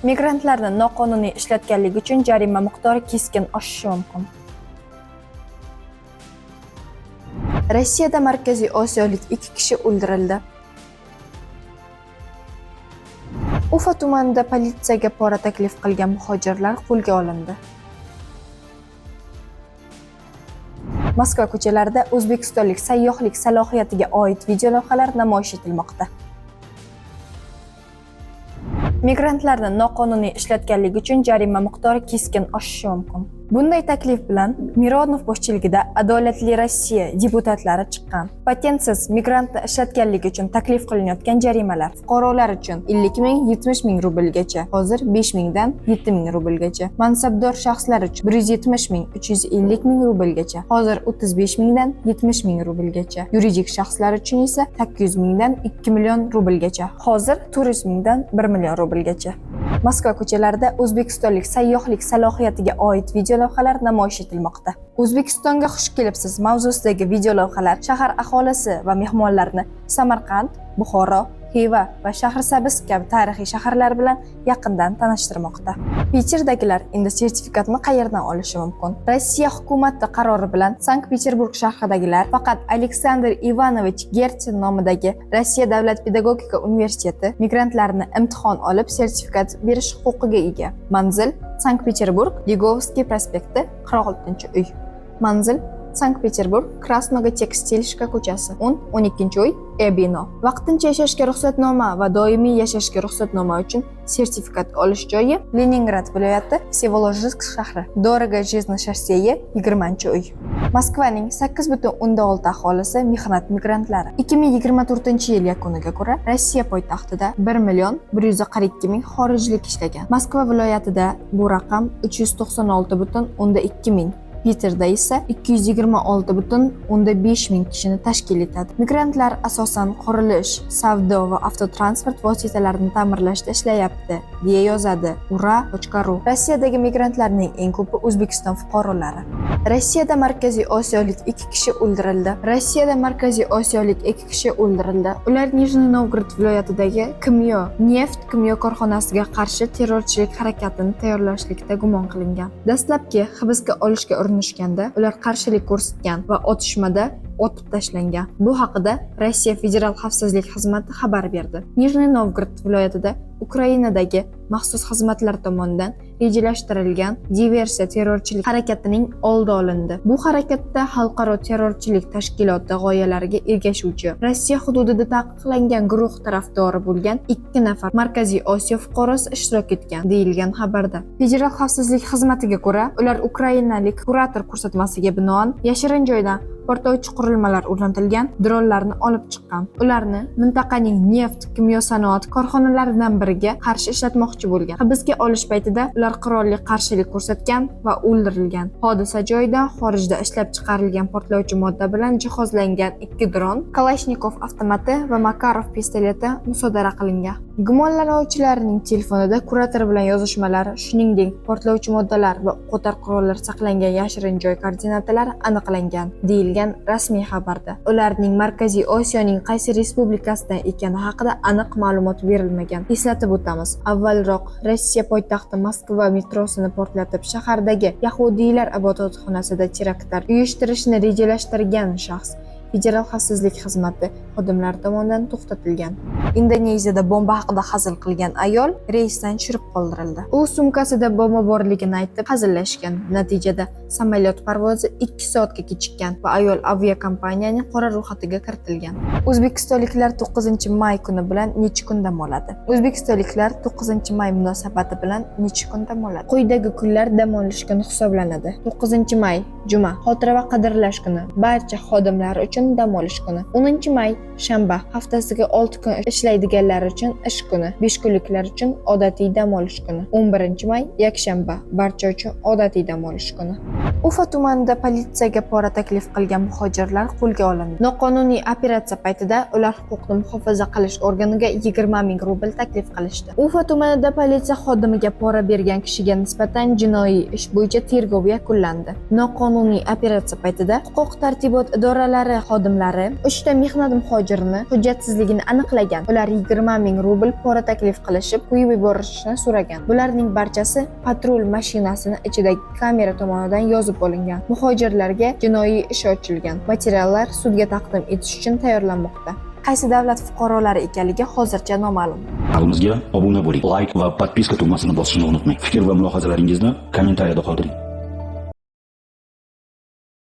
Migrantlarni noqonuniy ishlatganlik uchun jarima miqdori keskin oshishi mumkin. Rossiyada Markaziy Osiyolik 2 kishi o'ldirildi. Ufa tumanida politsiyaga pora taklif qilgan muhojirlar qo'lga olindi. Moskva ko'chalarida o'zbekistonlik sayyohlik salohiyatiga oid videolavhalar namoyish etilmoqda. Migrantlarni noqonuniy ishlatganlik uchun jarima miqdori keskin oshishi mumkin. Bunday taklif bilan Mironov boshchiligida Adolatli Rossiya deputatlari chiqqan. Patentsiz migrantni ishlatganlik uchun taklif qilinayotgan jarimalar fuqarolar uchun 50 ming 70 ming rublgacha, hozir 5 mingdan 7 ming rublgacha, mansabdor shaxslar uchun 170 ming 350 ming rublgacha, hozir 35 mingdan 70 ming rublgacha, yuridik shaxslar uchun esa 800 mingdan 2 million rublgacha, hozir 400 mingdan 1 million rublgacha. Moskva ko'chalarida o'zbekistonlik sayyohlik salohiyatiga oid videolavhalar namoyish etilmoqda. O'zbekistonga xush kelibsiz mavzusidagi videolavhalar shahar aholisi va mehmonlarni Samarqand, Buxoro, Xiva va Shahrisabz kabi tarixiy shaharlar bilan yaqindan tanishtirmoqda. Peterdagilar endi sertifikatni qayerdan olishi mumkin? Rossiya hukumati qarori bilan Sankt-Peterburg shahridagilar faqat Aleksandr Ivanovich Gertsin nomidagi Rossiya davlat pedagogika universiteti migrantlarni imtihon olib sertifikat berish huquqiga ega. Manzil Sankt-Peterburg, Ligovskiy prospekti, 46-uy. Manzil Sankt-Peterburg, Krasnoga Tekstilshka ko'chasi, 10-12-uy, bino. Vaqtincha yashashga ruxsatnoma va doimiy yashashga ruxsatnoma uchun sertifikat olish joyi Leningrad viloyati, Vsevolozhsk shahri, Doroga Jizna shossesi, 20-uy. Moskvaning 8,6 aholisi mehnat migrantlari. 2024-yil yakuniga ko'ra Rossiya poytaxtida 1 million 142 ming xorijlik ishlagan. Moskva viloyatida bu raqam 396,2 ming. Peterda esa 226,5 ming kishini tashkil etadi. Migrantlar asosan qurilish, savdo va avtotransport vositalarini ta'mirlashda ishlayapti, deya yozadi ura.ru. Rossiyadagi migrantlarning eng ko'pi O'zbekiston fuqarolari. Rossiyada Markaziy Osiyolik 2 kishi o'ldirildi. Rossiyada Markaziy Osiyolik 2 kishi o'ldirildi. Ular Nijniy Novgorod viloyatidagi neft kimyo korxonasiga qarshi terrorchilik harakatini tayyorlashlikda gumon qilingan. Dastlabki hibsga olishga urinishganda ular qarshilik ko'rsatgan va otishmada otib tashlangan. Bu haqida Rossiya Federal xavfsizlik xizmati xabar berdi. Nijniy Novgorod viloyatida Ukrainadagi maxsus xizmatlar tomonidan rejalashtirilgan diversiya terrorchilik harakatining oldi olindi. Bu harakatda xalqaro terrorchilik tashkiloti g'oyalariga ergashuvchi Rossiya hududida taqiqlangan guruh tarafdori bo'lgan 2 nafar Markaziy Osiyo fuqarosi ishtirok etgan, deyilgan xabarda. Federal xavfsizlik xizmatiga ko'ra, ular ukrainalik kurator ko'rsatmasiga binoan yashirin joydan portlovchi qurilmalar o'rnatilgan dronlarni olib chiqqan. Ularni mintaqaning neft kimyo sanoat korxonalaridan biriga qarshi ishlatmoqchi bo'lgan. Hibsga olish paytida ular qurolli qarshilik ko'rsatgan va o'ldirilgan. Hodisa joyida xorijda ishlab chiqarilgan portlovchi modda bilan jihozlangan 2 dron, Kalashnikov avtomati va Makarov pistoleti musodara qilingan. Gumonlanuvchilarning telefonida kurator bilan yozishmalari, shuningdek, portlovchi moddalar va o'qotar qurollar saqlangan yashirin joy koordinatalari aniqlangan, deyilgan rasmiy xabarda. Ularning Markaziy Osiyoning qaysi respublikasidan ekani haqida aniq ma'lumot berilmagan. Eslatib o'tamiz, avvalroq Rossiya poytaxti Moskva metrosini portlatib, shahardagi yahudiylar ibodatxonasida teraktlar uyushtirishni rejalashtirgan shaxs Federal xavfsizlik xizmati xodimlari tomonidan to'xtatilgan. Indoneziyada bomba haqida hazil qilgan ayol reysdan tushirib qoldirildi. U sumkasida bomba borligini aytib hazillashgan. Natijada samolyot parvozi 2 soatga kechikkan va ayol aviakompaniyaning qora ro'yxatiga kiritilgan. O'zbekistonliklar 9-may kuni bilan necha kun dam oladi? O'zbekistonliklar 9-may munosabati bilan necha kun dam oladi? Quyidagi kunlar dam olish kuni hisoblanadi. 9-may juma, xotira va qadrlash kuni, barcha xodimlar uchun dam olish kuni. 10-may shanba, haftasiga 6 kun ishlaydiganlar uchun ish kuni, 5 kunliklar uchun odatiy dam olish kuni. 11-may yakshanba, barcha uchun odatiy dam olish kuni. Ufa tumanida politsiyaga pora taklif qilgan muhojirlar qo'lga olindi. Noqonuniy operatsiya paytida ular huquqni muhofaza qilish organiga 20 ming rubl taklif qilishdi. Ufa tumanida politsiya xodimiga pora bergan kishiga nisbatan jinoiy ish bo'yicha tergov yakunlandi. Noqonuniy operatsiya paytida huquq tartibot idoralari xodimlari 3 ta mehnat muhojirini hujjatsizligini aniqlagan. Ular 20 ming rubl pora taklif qilishib, qo'yib yuborishni so'ragan. Bularning barchasi patrul mashinasini ichidagi kamera tomonidan yozib olingan. Muhojirlarga jinoiy ish ochilgan. Materiallar sudga taqdim etish uchun tayyorlanmoqda. Qaysi davlat fuqarolari ekanligi hozircha noma'lum. Kanalımızga obuna bo'ling, like va podpiska tugmasini bosishni unutmang. Fikr va mulohazalaringizni kommentariyada qoldiring.